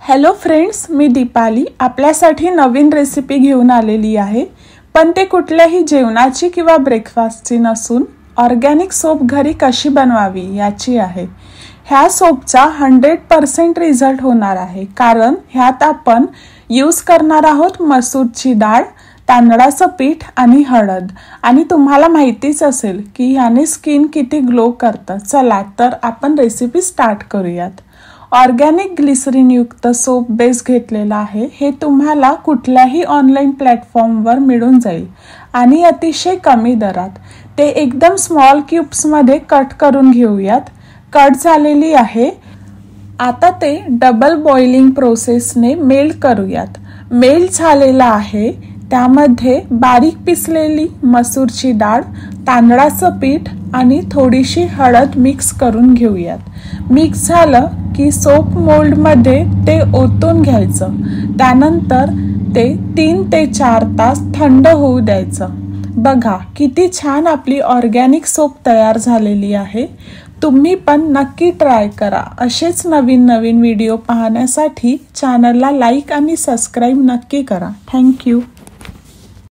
Hello friends, मी दीपाली आपल्यासाठी नवीन recipe घेऊन आलेली आहे। पण ते कुठल्याही जेवणाची किंवा ब्रेकफास्टची नसून ऑर्गॅनिक सोप घरी कशी बनवावी याची आहे। ह्या सोपचा 100% रिझल्ट होणार आहे, कारण ह्यात आपण यूज करणार आहोत मसूरची डाळ, तांदळाचं पीठ आणि हळद। आणि तुम्हाला माहितीच असेल की ह्याने स्किन किती ग्लो करतं। चला तर आपण रेसिपी स्टार्ट करूयात। ऑर्गॅनिक ग्लिसरीन युक्त सोप बेस घेतलेला आहे। हे तुम्हाला कुठल्याही ऑनलाइन प्लॅटफॉर्मवर मिळून जाईल आणि अतिशय कमी दरात। ते एकदम स्मॉल क्यूब्स मध्ये कट करून घेऊयात। कट झालेली आहे। आता ते डबल बॉइलिंग प्रोसेसने मेल्ट करूयात। मेल्ट झालेला आहे त्यामध्ये बारीक पिसलेली मसूरची डाळ, तांदळाचं पीठ आणि थोडीशी हळद मिक्स करून घेऊयात। मिक्स झालं की सोप मोल्ड मध्ये ते ओतून घ्यायचं। त्यानंतर ते 3 ते 4 तास थंड होऊ द्यायचं। बघा किती छान आपली ऑर्गॅनिक सोप तयार झालेली आहे। तुम्ही पण नक्की ट्राय करा। असेच नवीन नवीन व्हिडिओ पाहण्यासाठी चॅनलला लाईक आणि सबस्क्राइब नक्की करा। Thank you.